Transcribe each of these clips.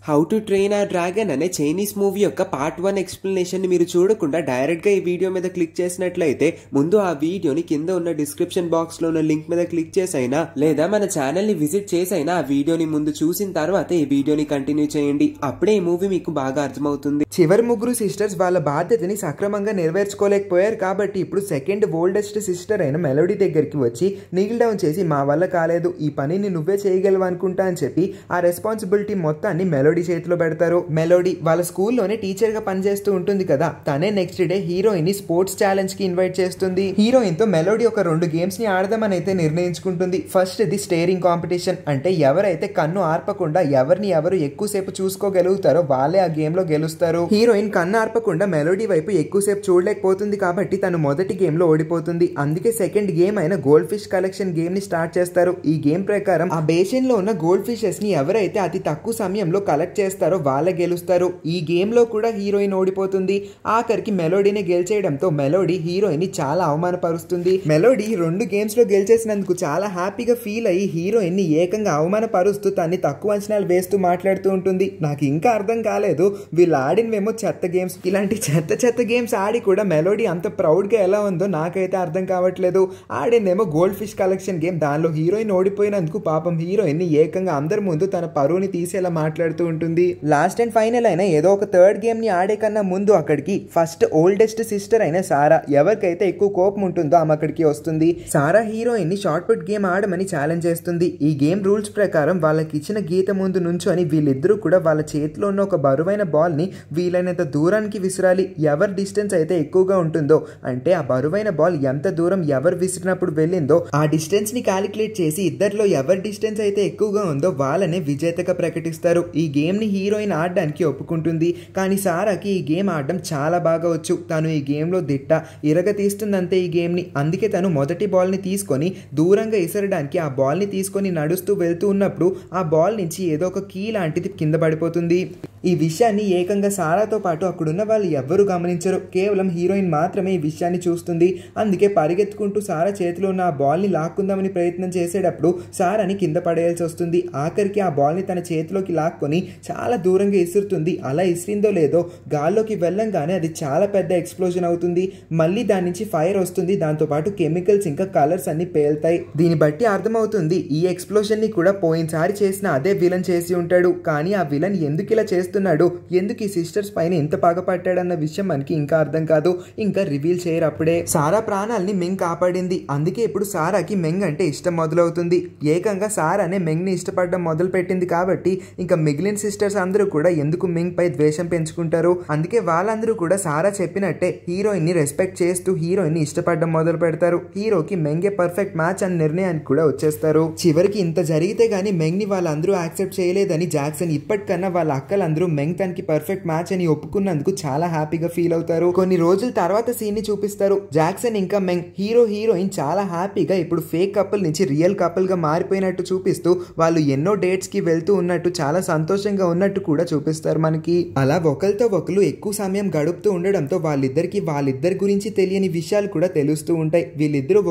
How to train ఆ dragon అనే Chinese movie యొక్క పార్ట్ 1 ఎక్స్ప్లెనేషన్ ని మీరు చూడకుండా డైరెక్ట్ గా ఈ వీడియో మీద క్లిక్ చేసినట్లయితే ముందు ఆ వీడియోని కింద ఉన్న డిస్క్రిప్షన్ బాక్స్ లో ఉన్న లింక్ మీద క్లిక్ చేసైనా లేదా మన ఛానల్ ని విజిట్ చేసైనా ఆ వీడియోని ముందు చూసిన తర్వాత ఈ వీడియోని కంటిన్యూ చేయండి. అప్పుడే ఈ మూవీ మీకు బాగా అర్థమవుతుంది. చివరి ముగ్గురు సిస్టర్స్ వాళ్ళ బాధ్యతని సక్రమంగా నెరవేర్చుకోలేకపోయారు కాబట్టి ఇప్పుడు సెకండ్ ఓల్డెస్ట్ సిస్టర్ అయిన మెలోడీ దగ్గరికి వచ్చి నీల్ డౌన్ చేసి మా వల్ల కాలేదు, ఈ పనిని నువ్వే చేయగలవు అనుకుంటా అని చెప్పి ఆ రెస్పాన్సిబిలిటీ మొత్తాన్ని మెలోడీ చేతిలో పెడతారు. మెలోడీ వాళ్ళ స్కూల్లోనే టీచర్ గా పనిచేస్తూ ఉంటుంది కదా, తనే నెక్స్ట్ డే హీరోయిన్ ని స్పోర్ట్స్ ఛాలెంజ్ కి ఇన్వైట్ చేస్తుంది. హీరోయిన్ తో మెలోడీ ఒక 2 గేమ్స్ ని ఆడదామని అయితే నిర్ణయించుకుంటుంది. ఫస్ట్ ది స్టేరింగ్ కాంపిటీషన్, అంటే ఎవరైతే కన్ను ఆర్పకుండా ఎవరిని ఎవరు ఎక్కువసేపు చూసుకోగలుగుతారో వాళ్ళే ఆ గేమ్ లో గెలుస్తారు. హీరోయిన్ కన్ను ఆర్పకుండా మెలోడీ వైపు ఎక్కువసేపు చూడలేకపోతుంది కాబట్టి తను మొదటి గేమ్ లో ఓడిపోతుంది. అందుకే సెకండ్ గేమ్ అయిన గోల్డ్ ఫిష్ కలెక్షన్ గేమ్ ని స్టార్ట్ చేస్తారు. ఈ గేమ్ ప్రకారం ఆ బేసిన్ లో ఉన్న గోల్డ్ ఫిషెస్ ని ఎవరైతే అతి తక్కువ సమయంలో కలెక్ట్ చేస్తారో వాళ్ళే గెలుస్తారు. ఈ గేమ్ లో కూడా హీరోయిన్ ఓడిపోతుంది. ఆఖరికి మెలోడీని గెలిచేయడంతో మెలోడీ హీరోయిన్ ని చాలా అవమానపరుస్తుంది. మెలోడీ 2 గేమ్స్ లో గెలిచేసినందుకు చాలా హ్యాపీగా ఫీల్ అయ్యి హీరోయిన్ ని ఏకంగా అవమానపరుస్తూ తన్ని తక్కువ అంచనాలు వేస్తూ మాట్లాడుతూ ఉంటుంది. నాకు ఇంకా అర్థం కాలేదు, వీళ్ళు ఆడినవేమో చెత్త గేమ్స్, ఇలాంటి చెత్త గేమ్స్ ఆడి కూడా మెలోడీ అంత ప్రౌడ్ గా ఎలా ఉందో నాకైతే అర్థం కావట్లేదు. ఆడిందేమో గోల్డ్ ఫిష్ కలెక్షన్ గేమ్, దానిలో హీరోయిన్ ఓడిపోయినందుకు పాపం హీరోయిన్ ని ఏకంగా అందరి ముందు తన పరువుని తీసేలా మాట్లాడుతూ ఉంటుంది. లాస్ట్ అండ్ ఫైనల్ అయిన ఏదో ఒక థర్డ్ గేమ్ ని ఆడే కన్నా ముందు అక్కడికి ఫస్ట్ ఓల్డెస్ట్ సిస్టర్ అయిన సారా, ఎవరికైతే ఎక్కువ కోపం ఉంటుందో ఆమె అక్కడికి వస్తుంది. సారా హీరోయిన్ ని షార్ట్ పుట్ గేమ్ ఆడమని ఛాలెంజ్ చేస్తుంది. ఈ గేమ్ రూల్స్ ప్రకారం వాళ్ళకి ఇచ్చిన గీత ముందు నుంచొని వీళ్ళిద్దరూ కూడా వాళ్ళ చేతిలో ఉన్న ఒక బరువైన బాల్ ని వీలైనంత దూరానికి విసిరాలి. ఎవరి డిస్టెన్స్ అయితే ఎక్కువగా ఉంటుందో, అంటే ఆ బరువైన బాల్ ఎంత దూరం ఎవరు విసిరినప్పుడు వెళ్ళిందో ఆ డిస్టెన్స్ ని క్యాలిక్యులేట్ చేసి ఇద్దరిలో ఎవరి డిస్టెన్స్ అయితే ఎక్కువగా ఉందో వాళ్ళనే విజేతగా ప్రకటిస్తారు. ఈ గేమ్ ని హీరోయిన్ ఆడడానికి ఒప్పుకుంటుంది. కానీ సారాకి ఈ గేమ్ ఆడడం చాలా బాగా వచ్చు. తను ఈ గేమ్ లో దిట్ట, ఇరగతీస్తుందంతే ఈ గేమ్ ని. అందుకే తను మొదటి బాల్ ని తీసుకొని దూరంగా ఇసరడానికి ఆ బాల్ ని తీసుకొని నడుస్తూ వెళ్తూ ఉన్నప్పుడు ఆ బాల్ నుంచి ఏదో ఒక కీ లాంటిది కింద పడిపోతుంది. ఈ విషయాన్ని ఏకంగా సారాతో పాటు అక్కడున్న వాళ్ళు ఎవ్వరూ గమనించరు. కేవలం హీరోయిన్ మాత్రమే ఈ విషయాన్ని చూస్తుంది. అందుకే పరిగెత్తుకుంటూ సారా చేతిలో ఉన్న ఆ బాల్ ని లాక్కుందామని ప్రయత్నం చేసేటప్పుడు సారాని కింద పడేయాల్సి వస్తుంది. ఆఖరికి ఆ బాల్ ని తన చేతిలోకి లాక్కొని చాలా దూరంగా ఇసురుతుంది. అలా ఇసిరిందో లేదో గాల్లోకి వెళ్ళంగానే అది చాలా పెద్ద ఎక్స్ప్లోజన్ అవుతుంది. మళ్ళీ దాని నుంచి ఫైర్ వస్తుంది. దాంతో పాటు కెమికల్స్ ఇంకా కలర్స్ అన్ని పేలుతాయి. దీన్ని బట్టి అర్థమవుతుంది ఈ ఎక్స్ప్లోజన్ ని కూడా పోయినసారి చేసిన అదే విలన్ చేసి ఉంటాడు. కానీ ఆ విలన్ ఎందుకు ఇలా చేస్తున్నాడు, ఎందుకు ఈ సిస్టర్స్ పైన ఇంత పగపట్టాడన్న విషయం మనకి ఇంకా అర్థం కాదు. ఇంకా రివీల్ చేయరు. అప్పుడే సారా ప్రాణాలని మెంగ్ కాపాడింది. అందుకే ఇప్పుడు సారాకి మెంగ్ అంటే ఇష్టం మొదలవుతుంది. ఏకంగా సారానే మెంగ్ ని ఇష్టపడడం మొదలు పెట్టింది కాబట్టి ఇంకా మిగిలిన సిస్టర్స్ అందరూ కూడా ఎందుకు మెంగ్ పై ద్వేషం పెంచుకుంటారు. అందుకే వాళ్ళందరూ కూడా సారా చెప్పినట్టే హీరోయిన్ ని రెస్పెక్ట్ చేస్తూ హీరోయిన్ ని ఇష్టపడడం మొదలు పెడతారు. హీరోకి మెంగే పర్ఫెక్ట్ మ్యాచ్ అనే నిర్ణయానికి కూడా వచ్చేస్తారు. చివరికి ఇంత జరిగితే గానీ మెంగ్ ని వాళ్ళందరూ యాక్సెప్ట్ చేయలేదని జాక్సన్ ఇప్పటికన్నా వాళ్ళ అక్కలందరూ మెంగ్ తనకి పర్ఫెక్ట్ మ్యాచ్ అని ఒప్పుకున్నందుకు చాలా హ్యాపీగా ఫీల్ అవుతారు. కొన్ని రోజుల తర్వాత సీన్ ని చూపిస్తారు. జాక్సన్ ఇంకా మెంగ్, హీరోయిన్ చాలా హ్యాపీగా ఇప్పుడు ఫేక్ కపుల్ నుంచి రియల్ కపుల్ గా మారిపోయినట్టు చూపిస్తూ వాళ్ళు ఎన్నో డేట్స్ కి వెళ్తూ ఉన్నట్టు చాలా సంతోషంగా ఉన్నట్టు కూడా చూపిస్తారు మనకి. అలా ఒకరితో ఒకరు ఎక్కువ సమయం గడుపుతూ ఉండడంతో వాళ్ళిద్దరి గురించి తెలియని విషయాలు కూడా తెలుస్తూ ఉంటాయి. వీళ్ళిద్దరూ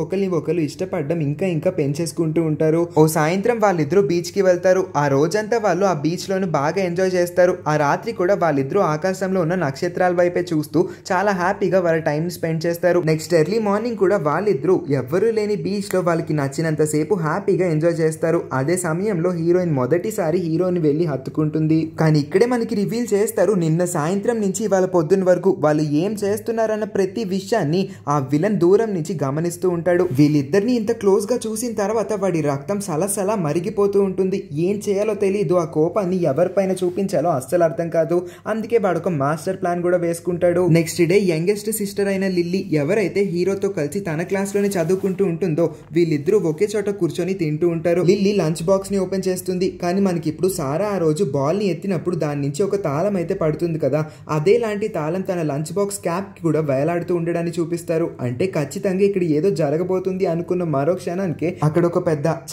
ఒకరు ఇష్టపడడం ఇంకా పెంచేసుకుంటూ ఉంటారు. ఓ సాయంత్రం వాళ్ళిద్దరూ బీచ్ కి వెళ్తారు. ఆ రోజంతా వాళ్ళు ఆ బీచ్ లోను బాగా ఎంజాయ్ చేస్తారు. ఆ రాత్రి కూడా వాళ్ళిద్దరూ ఆకాశంలో ఉన్న నక్షత్రాల వైపే చూస్తూ చాలా హ్యాపీగా వాళ్ళ టైం స్పెండ్ చేస్తారు. నెక్స్ట్ ఎర్లీ మార్నింగ్ కూడా వాళ్ళిద్దరూ ఎవ్వరూ లేని బీచ్ లో వాళ్ళకి నచ్చినంత సేపు హ్యాపీగా ఎంజాయ్ చేస్తారు. అదే సమయంలో హీరోయిన్ మొదటిసారి హీరోని వెళ్లి హత్తుకుంటుంది. కానీ ఇక్కడే మనకి రివీల్ చేస్తారు నిన్న సాయంత్రం నుంచి వాళ్ళ పొద్దున్న వరకు వాళ్ళు ఏం చేస్తున్నారన్న ప్రతి విషయాన్ని ఆ విలన్ దూరం నుంచి గమనిస్తూ ఉంటాడు. వీళ్ళిద్దరిని ఇంత క్లోజ్ గా చూసిన తర్వాత వాడి రక్తం సలసలా మరిగిపోతూ ఉంటుంది. ఏం చేయాలో తెలియదు. ఆ కోపాన్ని ఎవరిపైన చూపించాలో అస్సలు అర్థం కాదు. అందుకే వాడొక మాస్టర్ ప్లాన్ కూడా వేసుకుంటాడు. నెక్స్ట్ డే యంగెస్ట్ సిస్టర్ అయిన లిల్లీ ఎవరైతే హీరోతో కలిసి తన క్లాస్ లోనే చదువుకుంటూ ఉంటుందో వీళ్ళిద్దరూ ఒకే చోట కూర్చొని తింటూ ఉంటారు. లిల్లీ లంచ్ బాక్స్ ని ఓపెన్ చేస్తుంది. కానీ మనకి ఇప్పుడు సారా ఆ రోజు బాల్ ని ఎత్తినప్పుడు దాని నుంచి ఒక తాళం అయితే పడుతుంది కదా, అదే లాంటి తాళం తన లంచ్ బాక్స్ క్యాప్ కి కూడా వేలాడుతూ ఉండడాన్ని చూపిస్తారు. అంటే ఖచ్చితంగా ఇక్కడ ఏదో జరగబోతుంది అనుకున్న మరో క్షణానికి అక్కడ ఒక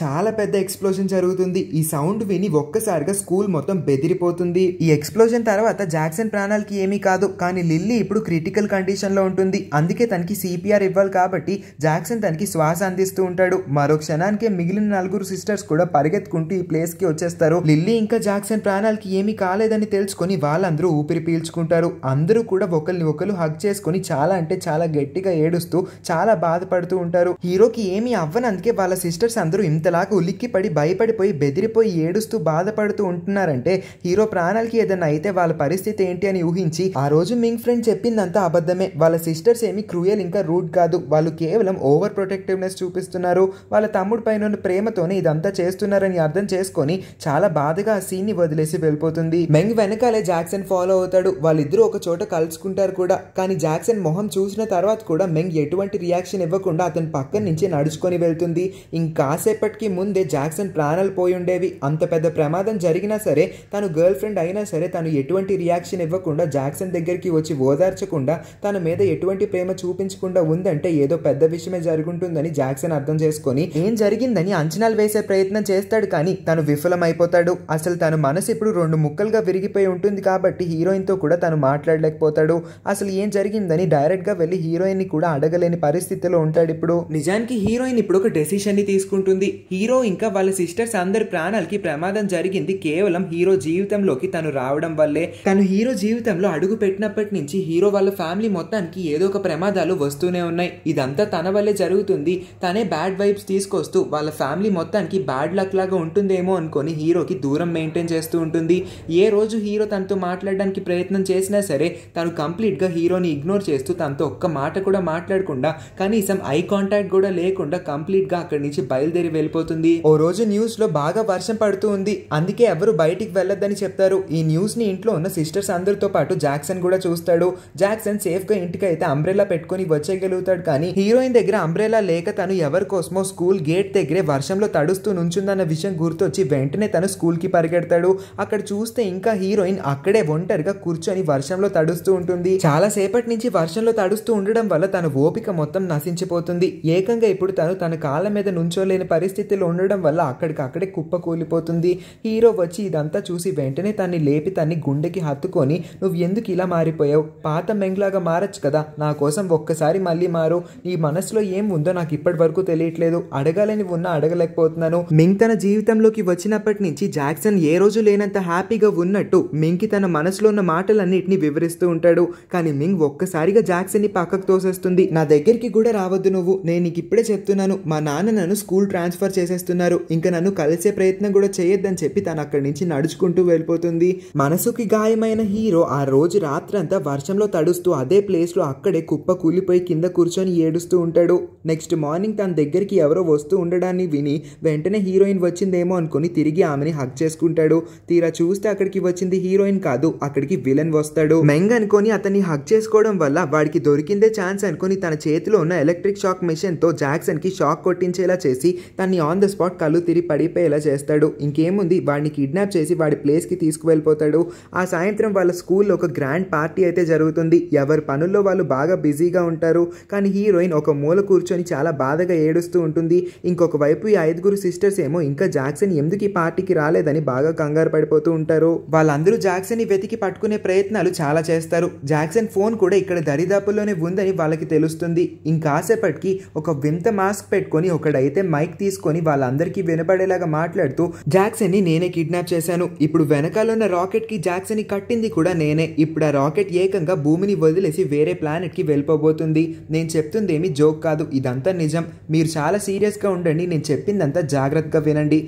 చాలా పెద్ద ఎక్స్ప్లోజన్ జరుగుతుంది. ఈ సౌండ్ విని ఒక్కసారిగా స్కూల్ మొత్తం బెదిరిపోతుంది. ఈ ఈ ఎక్స్ప్లోజన్ తర్వాత జాక్సన్ ప్రాణాలకి ఏమీ కాదు, కానీ లిల్లీ ఇప్పుడు క్రిటికల్ కండిషన్లో ఉంటుంది. అందుకే తనకి సిపిఆర్ ఇవ్వాలి కాబట్టి జాక్సన్ తనకి శ్వాస అందిస్తూ ఉంటాడు. మరో క్షణానికే మిగిలిన 4 సిస్టర్స్ కూడా పరిగెత్తుకుంటూ ఈ ప్లేస్ కి వచ్చేస్తారు. లిల్లీ ఇంకా జాక్సన్ ప్రాణాలకి ఏమీ కాలేదని తెలుసుకొని వాళ్ళందరూ ఊపిరి పీల్చుకుంటారు. అందరూ కూడా ఒకరిని ఒకరు హగ్ చేసుకుని చాలా అంటే చాలా గట్టిగా ఏడుస్తూ చాలా బాధపడుతూ ఉంటారు. హీరోకి ఏమీ అవ్వనందుకే వాళ్ళ సిస్టర్స్ అందరూ ఇంతలాగా ఉలిక్కిపడి భయపడిపోయి బెదిరిపోయి ఏడుస్తూ బాధపడుతూ ఉంటున్నారంటే హీరో ప్రాణాలకి ఏదైనా అయితే వాళ్ళ పరిస్థితి ఏంటి అని ఊహించి ఆ రోజు మింగ్ ఫ్రెండ్ చెప్పిందంతా అబద్ధమే. వాళ్ళ సిస్టర్స్ ఏమి క్రూయల్ ఇంకా రూడ్ కాదు, వాళ్ళు కేవలం ఓవర్ ప్రొటెక్టివ్నెస్ చూపిస్తున్నారు. వాళ్ళ తమ్ముడు పైన ఉన్న ప్రేమతోనే ఇదంతా చేస్తున్నారని అర్థం చేసుకొని చాలా బాధగా ఆ సీన్ ని వదిలేసి వెళ్ళిపోతుంది. మెంగ్ వెనకాలే జాక్సన్ ఫాలో అవుతాడు. వాళ్ళిద్దరూ ఒక చోట కలుసుకుంటారు కూడా. కానీ జాక్సన్ మొహం చూసిన తర్వాత కూడా మెంగ్ ఎటువంటి రియాక్షన్ ఇవ్వకుండా అతని పక్కన నుంచి నడుచుకొని వెళ్తుంది. ఇంకాసేపటికి ముందే జాక్సన్ ప్రాణాలు పోయి ఉండేవి. అంత పెద్ద ప్రమాదం జరిగినా సరే తను గర్ల్ ఫ్రెండ్ అయినా సరే తను ఎటువంటి రియాక్షన్ ఇవ్వకుండా జాక్సన్ దగ్గరికి వచ్చి ఓదార్చకుండా తన మీద ఎటువంటి ప్రేమ చూపించకుండా ఉందంటే ఏదో పెద్ద విషయమే జరుగుంటుందని జాక్సన్ అర్థం చేసుకొని ఏం జరిగిందని అంచనాలు వేసే ప్రయత్నం చేస్తాడు. కానీ తను విఫలమైపోతాడు. అసలు తన మనసు ఇప్పుడు 2 ముక్కలుగా విరిగిపోయి ఉంటుంది కాబట్టి హీరోయిన్ తో కూడా తను మాట్లాడలేకపోతాడు. అసలు ఏం జరిగిందని డైరెక్ట్ గా వెళ్లి హీరోయిన్ ని కూడా అడగలేని పరిస్థితిలో ఉంటాడు. ఇప్పుడు నిజానికి హీరోయిన్ ఇప్పుడు ఒక డెసిషన్ ని తీసుకుంటుంది. హీరో ఇంకా వాళ్ళ సిస్టర్స్ అందరి ప్రాణాలకి ప్రమాదం జరిగింది కేవలం హీరో జీవితంలోకి తను రావడం వల్లే. తను హీరో జీవితంలో అడుగు పెట్టినప్పటి నుంచి హీరో వాళ్ళ ఫ్యామిలీ మొత్తానికి ఏదో ఒక ప్రమాదాలు వస్తూనే ఉన్నాయి. ఇదంతా తన వల్లే జరుగుతుంది. తనే బ్యాడ్ వైబ్స్ తీసుకొస్తూ వాళ్ళ ఫ్యామిలీ మొత్తానికి బ్యాడ్ లక్ లాగా ఉంటుందేమో అనుకొని హీరోకి దూరం మెయింటైన్ చేస్తూ ఉంటుంది. ఏ రోజు హీరో తనతో మాట్లాడడానికి ప్రయత్నం చేసినా సరే తను కంప్లీట్ గా హీరోని ఇగ్నోర్ చేస్తూ తనతో ఒక్క మాట కూడా మాట్లాడకుండా కనీసం ఐ కాంటాక్ట్ కూడా లేకుండా కంప్లీట్ గా అక్కడి నుంచి బయలుదేరి వెళ్ళిపోతుంది. ఓ రోజు న్యూస్ లో బాగా వర్షం పడుతూ ఉంది. అందుకే ఎవరు బయటికి వెళ్ళొద్దని చెప్తారు. ఈ న్యూస్ ని ఇంట్లో ఉన్న సిస్టర్స్ అందరితో పాటు జాక్సన్ కూడా చూస్తాడు. జాక్సన్ సేఫ్ గా ఇంటికి అయితే అంబ్రెలా పెట్టుకుని వచ్చేయగలుగుతాడు. కానీ హీరోయిన్ దగ్గర అంబ్రెలా లేక తను ఎవరి కోసమో స్కూల్ గేట్ దగ్గరే వర్షంలో తడుస్తూ నుంచుందన్న విషయం గుర్తొచ్చి వెంటనే తను స్కూల్ కి పరిగెడతాడు. అక్కడ చూస్తే ఇంకా హీరోయిన్ అక్కడే ఒంటరిగా కూర్చొని వర్షంలో తడుస్తూ ఉంటుంది. చాలా సేపటి నుంచి వర్షంలో తడుస్తూ ఉండడం వల్ల తన ఓపిక మొత్తం నశించిపోతుంది. ఏకంగా ఇప్పుడు తను తన కాళ్ళ మీద నుంచోలేని పరిస్థితిలో ఉండడం వల్ల అక్కడికక్కడే కుప్ప కూలిపోతుంది. హీరో వచ్చి ఇదంతా చూసి వెంటనే తన్ని లేపి తన్ని గుండెకి హత్తుకొని నువ్వు ఎందుకు ఇలా మారిపోయావు, పాత మెంగ్లాగా మారచ్చు కదా, నా కోసం ఒక్కసారి మళ్ళీ మారు, నీ మనసులో ఏం ఉందో నాకు ఇప్పటి వరకు తెలియట్లేదు, అడగాలని ఉన్నా అడగలేకపోతున్నాను. మింగ్ తన జీవితంలోకి వచ్చినప్పటి నుంచి జాక్సన్ ఏ రోజు లేనంత హ్యాపీగా ఉన్నట్టు మింగ్కి తన మనసులో ఉన్న మాటలన్నిటిని వివరిస్తూ ఉంటాడు. కానీ మింగ్ ఒక్కసారిగా జాక్సన్ ని పక్కకు తోసేస్తుంది. నా దగ్గరికి కూడా రావద్దు నువ్వు, నేను నీకు ఇప్పుడే చెప్తున్నాను, మా నాన్న నన్ను స్కూల్ ట్రాన్స్ఫర్ చేసేస్తున్నారు, ఇంకా నన్ను కలిసే ప్రయత్నం కూడా చేయొద్దని చెప్పి తను అక్కడి నుంచి నడుచుకుంటూ వెళ్ళిపోతుంది. మనసుకి గాయమైన హీరో ఆ రోజు రాత్రంతా వర్షంలో తడుస్తూ అదే ప్లేస్ లో అక్కడే కుప్ప కూలిపోయి కింద కూర్చొని ఏడుస్తూ ఉంటాడు. నెక్స్ట్ మార్నింగ్ తన దగ్గరికి ఎవరో వస్తూ ఉండడాన్ని విని వెంటనే హీరోయిన్ వచ్చిందేమో అనుకుని తిరిగి ఆమెని హగ్ చేసుకుంటాడు. తీరా చూస్తే అక్కడికి వచ్చింది హీరోయిన్ కాదు, అక్కడికి విలన్ వస్తాడు. మెంగ్ అనుకొని అతన్ని హగ్ చేసుకోవడం వల్ల వాడికి దొరికిందే ఛాన్స్ అనుకుని తన చేతిలో ఉన్న ఎలక్ట్రిక్ షాక్ మిషన్ తో జాక్సన్ కి షాక్ కొట్టించేలా చేసి తన్ని ఆన్ ద స్పాట్ కళ్ళు తిరిగి పడిపోయేలా చేస్తాడు. ఇంకేముంది, వాడిని కిడ్నాప్ చేసి వాడి ప్లేస్ కి తీసుకువెళ్ళిపోతాడు. ఆ సాయంత్రం వాళ్ళ స్కూల్లో ఒక గ్రాండ్ పార్టీ అయితే జరుగుతుంది. ఎవరి పనుల్లో వాళ్ళు బాగా బిజీగా ఉంటారు. కానీ హీరోయిన్ ఒక మూల కూర్చొని చాలా బాధగా ఏడుస్తూ ఉంటుంది. ఇంకొక వైపు ఈ 5 సిస్టర్స్ ఏమో ఇంకా జాక్సన్ ఎందుకు ఈ పార్టీకి రాలేదని బాగా కంగారు పడిపోతూ ఉంటారు. వాళ్ళందరూ జాక్సన్ ని వెతికి పట్టుకునే ప్రయత్నాలు చాలా చేస్తారు. జాక్సన్ ఫోన్ కూడా ఇక్కడ దరిదాపుల్లోనే ఉందని వాళ్ళకి తెలుస్తుంది. ఇంకాసేపటికి ఒక వింత మాస్క్ పెట్టుకొని ఒకడైతే మైక్ తీసుకొని వాళ్ళందరికీ వినపడేలాగా మాట్లాడుతూ జాక్సన్ ని నేనే కిడ్నాప్ చేశాను, ఇప్పుడు వెనకాల ఉన్న రాకెట్ కి జాక్సన్ ని కట్టింది కూడా నేనే, ఇప్పుడు ఆ రాకెట్ ఏకంగా భూమిని వదిలేసి వేరే ప్లానెట్ కి వెళ్ళిపోబోతుంది, నేను చెప్తుంది ఏమి జోక్ కాదు, ఇదంతా నిజం, మీరు చాలా సీరియస్ గా ఉండండి, నేను చెప్పిందంతా జాగ్రత్తగా వినండి.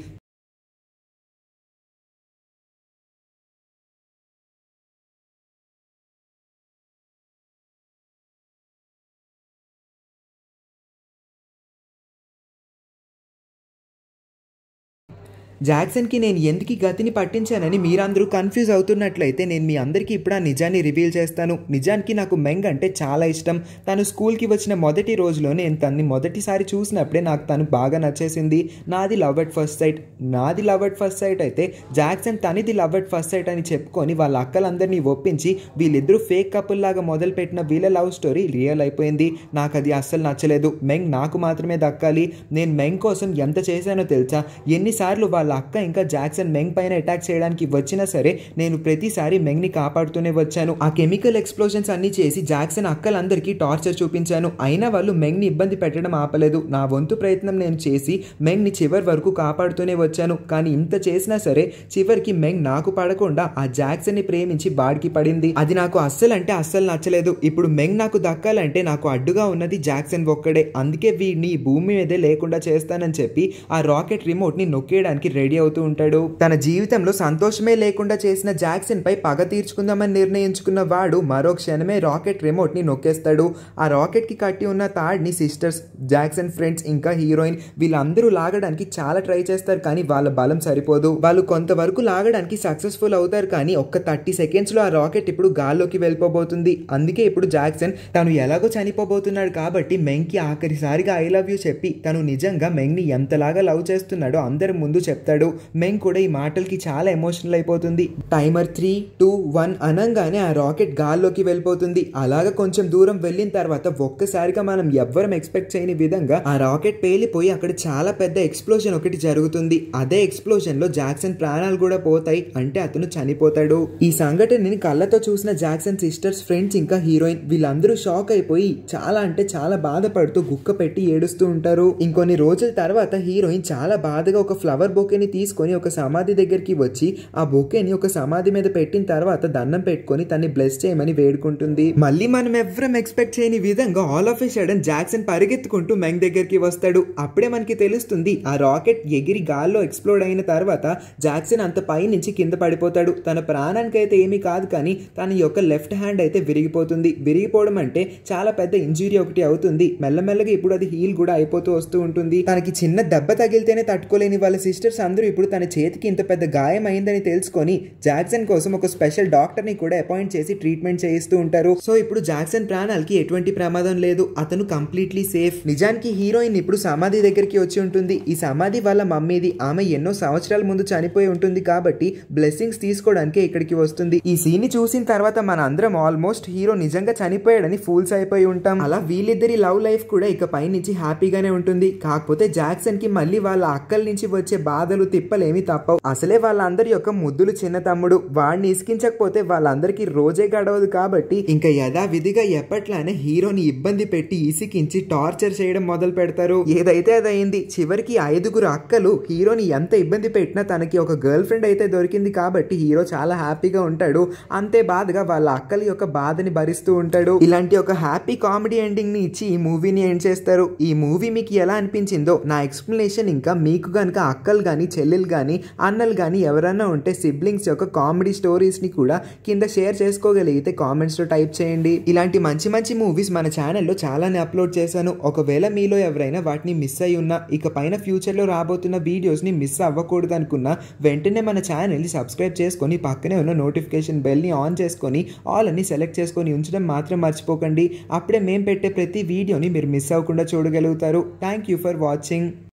జాక్సన్కి నేను ఎందుకు గతిని పట్టించానని మీరందరూ కన్ఫ్యూజ్ అవుతున్నట్లయితే నేను మీ అందరికీ ఇప్పుడు ఆ నిజాన్ని రివీల్ చేస్తాను. నిజానికి నాకు మెంగ్ అంటే చాలా ఇష్టం. తను స్కూల్కి వచ్చిన మొదటి రోజులో నేను తనని మొదటిసారి చూసినప్పుడే నాకు తను బాగా నచ్చేసింది. నాది లవ్ ఎట్ ఫస్ట్ సైట్ అయితే జాక్సన్ తనది లవ్ ఎట్ ఫస్ట్ సైట్ అని చెప్పుకొని వాళ్ళ అక్కలందరినీ ఒప్పించి వీళ్ళిద్దరూ ఫేక్ కపుల్ లాగా మొదలుపెట్టిన వీళ్ళ లవ్ స్టోరీ రియల్ అయిపోయింది. నాకు అది అస్సలు నచ్చలేదు. మెంగ్ నాకు మాత్రమే దక్కాలి. నేను మెంగ్ కోసం ఎంత చేశానో తెలుసా, ఎన్నిసార్లు వాళ్ళ వాళ్ళ అక్క ఇంకా జాక్సన్ మెంగ్ పైన అటాక్ చేయడానికి వచ్చినా సరే నేను ప్రతిసారి మెంగ్ ని కాపాడుతూనే వచ్చాను. ఆ కెమికల్ ఎక్స్ప్లోజన్స్ అన్ని చేసి జాక్సన్ అక్కలందరికీ టార్చర్ చూపించాను. అయినా వాళ్ళు మెంగ్ ని ఇబ్బంది పెట్టడం ఆపలేదు. నా వంతు ప్రయత్నం నేను చేసి మెంగ్ ని చివరి వరకు కాపాడుతూనే వచ్చాను. కానీ ఇంత చేసినా సరే చివరికి మెంగ్ నాకు పడకుండా ఆ జాక్సన్ ని ప్రేమించి బాడికి పడింది. అది నాకు అస్సలు నచ్చలేదు. ఇప్పుడు మెంగ్ నాకు దక్కాలంటే నాకు అడ్డుగా ఉన్నది జాక్సన్ ఒక్కడే. అందుకే వీడిని ఈ భూమి మీదే లేకుండా చేస్తానని చెప్పి ఆ రాకెట్ రిమోట్ ని నొక్కేయడానికి రెడీ అవుతూ ఉంటాడు. తన జీవితంలో సంతోషమే లేకుండా చేసిన జాక్సన్ పై పగ తీర్చుకుందామని నిర్ణయించుకున్న వాడు మరో క్షణమే రాకెట్ రిమోట్ ని నొక్కేస్తాడు. ఆ రాకెట్ కి కట్టి ఉన్న తాడ్ని సిస్టర్స్, జాక్సన్ ఫ్రెండ్స్ ఇంకా హీరోయిన్ వీళ్ళందరూ లాగడానికి చాలా ట్రై చేస్తారు. కానీ వాళ్ళ బలం సరిపోదు. వాళ్ళు కొంతవరకు లాగడానికి సక్సెస్ఫుల్ అవుతారు. కానీ ఒక్క 30 సెకండ్స్ లో ఆ రాకెట్ ఇప్పుడు గాల్లోకి వెళ్ళిపోబోతుంది. అందుకే ఇప్పుడు జాక్సన్ తను ఎలాగో చనిపోబోతున్నాడు కాబట్టి మెంగ్ కి ఆఖరిసారిగా ఐ లవ్ యూ చెప్పి తను నిజంగా మెంగ్ ని ఎంతలాగా లవ్ చేస్తున్నాడో అందరి ముందు చెప్తాడు. మెంగ్ కూడా ఈ మాటలకి చాలా ఎమోషనల్ అయిపోతుంది. టైమర్ 3, 2, 1 అనగానే ఆ రాకెట్ గాల్లోకి వెళ్ళిపోతుంది. అలాగా కొంచెం దూరం వెళ్ళిన తర్వాత ఒక్కసారిగా మనం ఎవ్వరం ఎక్స్పెక్ట్ చేయని విధంగా ఆ రాకెట్ పేలిపోయి అక్కడ చాలా పెద్ద ఎక్స్ప్లోజన్ ఒకటి జరుగుతుంది. అదే ఎక్స్ప్లోజన్ లో జాక్సన్ ప్రాణాలు కూడా పోతాయి. అంటే అతను చనిపోతాడు. ఈ సంఘటనని కళ్ళతో చూసిన జాక్సన్ సిస్టర్స్, ఫ్రెండ్స్ ఇంకా హీరోయిన్ వీళ్ళందరూ షాక్ అయిపోయి చాలా అంటే చాలా బాధపడుతూ గుక్క పెట్టి ఏడుస్తూ ఉంటారు. ఇంకొన్ని రోజుల తర్వాత హీరోయిన్ చాలా బాధగా ఒక ఫ్లవర్ బొకేని తీసుకొని ఒక సమాధి దగ్గరికి వచ్చి ఆ బొకేని ఒక సమాధి మీద పెట్టిన తర్వాత దండం పెట్టుకొని తన్ని బ్లెస్ చేయమని వేడుకుంటుంది. మళ్ళీ మనం ఎవరం ఎక్స్పెక్ట్ చేయని విధంగా all of a sudden Jackson పరిగెత్తుకుంటూ మెంగ్ దగ్గరికి వస్తాడు. అప్పుడే మనకి తెలుస్తుంది ఆ రాకెట్ ఎగిరి గాల్లో ఎక్స్ప్లోడ్ అయిన తర్వాత జాక్సన్ అంత పై నుంచి కింద పడిపోతాడు. తన ప్రాణానికి అయితే ఏమీ కాదు కానీ తన యొక్క లెఫ్ట్ హ్యాండ్ అయితే విరిగిపోతుంది. విరిగిపోవడం అంటే చాలా పెద్ద ఇంజురీ ఒకటి అవుతుంది. మెల్లమెల్లగా ఇప్పుడు అది హీల్ కూడా అయిపోతూ వస్తూ ఉంటుంది. తనకి చిన్న దెబ్బ తగిలితేనే తట్టుకోలేని వాళ్ళ సిస్టర్స్ అందరూ ఇప్పుడు తన చేతికి ఇంత పెద్ద గాయం అయిందని తెలుసుకొని జాక్సన్ కోసం ఒక స్పెషల్ డాక్టర్ ని కూడా అపాయింట్ చేసి ట్రీట్మెంట్ చేయిస్తూ ఉంటారు. సో ఇప్పుడు జాక్సన్ ప్రాణాలకి ఎటువంటి ప్రమాదం లేదు. అతను కంప్లీట్లీ సేఫ్. నిజానికి హీరోయిన్ ఇప్పుడు సమాధి దగ్గరికి వచ్చి ఉంటుంది. ఈ సమాధి వాళ్ళ మమ్మీది. ఆమె ఎన్నో సంవత్సరాల ముందు చనిపోయి ఉంటుంది కాబట్టి బ్లెస్సింగ్స్ తీసుకోవడానికి ఇక్కడికి వస్తుంది. ఈ సీన్ ని చూసిన తర్వాత మన అందరం ఆల్మోస్ట్ హీరో నిజంగా చనిపోయాడని ఫూల్స్ అయిపోయి ఉంటాం. అలా వీళ్ళిద్దరి లవ్ లైఫ్ కూడా ఇక పై నుంచి హ్యాపీగానే ఉంటుంది. కాకపోతే జాక్సన్ కి మళ్ళీ వాళ్ళ అక్కల నుంచి వచ్చే బాధలు తిప్పలేమి తప్పవు. అసలే వాళ్ళందరి యొక్క ముద్దులు చిన్న తమ్ముడు. వాడిని ఇసికించకపోతే వాళ్ళందరికీ రోజే గడవదు కాబట్టి ఇంకా యథావిధిగా ఎప్పట్లానే హీరోని ఇబ్బంది పెట్టి ఇసికించి టార్చర్ చేయడం మొదలు పెడతారు. ఏదైతే అదయింది. చివరికి 5 అక్కలు హీరోని ఎంత ఇబ్బంది పెట్టినా తనకి ఒక గర్ల్ ఫ్రెండ్ అయితే దొరికింది కాబట్టి హీరో చాలా హ్యాపీగా ఉంటాడు. అంతే బాధగా వాళ్ళ అక్కల యొక్క బాధని భరిస్తూ ఉంటాడు. ఇలాంటి ఒక హ్యాపీ కామెడీ ఎండింగ్ ని ఇచ్చి ఈ మూవీని ఎండ్ చేస్తారు. ఈ మూవీ మీకు ఎలా అనిపించిందో నా ఎక్స్ప్లెనేషన్ ఇంకా మీకు గనుక అక్కలు గాని చెల్లెలు గాని అన్నలు గాని ఎవరన్నా ఉంటే సిబ్లింగ్స్ యొక్క కామెడీ స్టోరీస్ ని కూడా కింద షేర్ చేసుకోగలిగితే కామెంట్స్ లో టైప్ చేయండి. ఇలాంటి మంచి మంచి మూవీస్ మన ఛానల్లో చాలానే అప్లోడ్ చేశాను. ఒకవేళ మీలో ఎవరైనా వాటిని మిస్ అయి ఉన్నా ఇక పైన ఫ్యూచర్ లో రాబోతున్న వీడియోస్ ని మిస్ అవ్వకూడదు అనుకున్నా వెంటనే మన ఛానల్ ని సబ్స్క్రైబ్ చేసుకొని పక్కనే ఉన్న నోటిఫికేషన్ బెల్ ని ఆన్ చేసుకొని ఆల్ అని సెలెక్ట్ చేసుకొని ఉంచడం మాత్రం మర్చిపోకండి. అప్పుడే మేము పెట్టే ప్రతి వీడియోని మీరు మిస్ అవ్వకుండా చూడగలుగుతారు. Thank you for watching.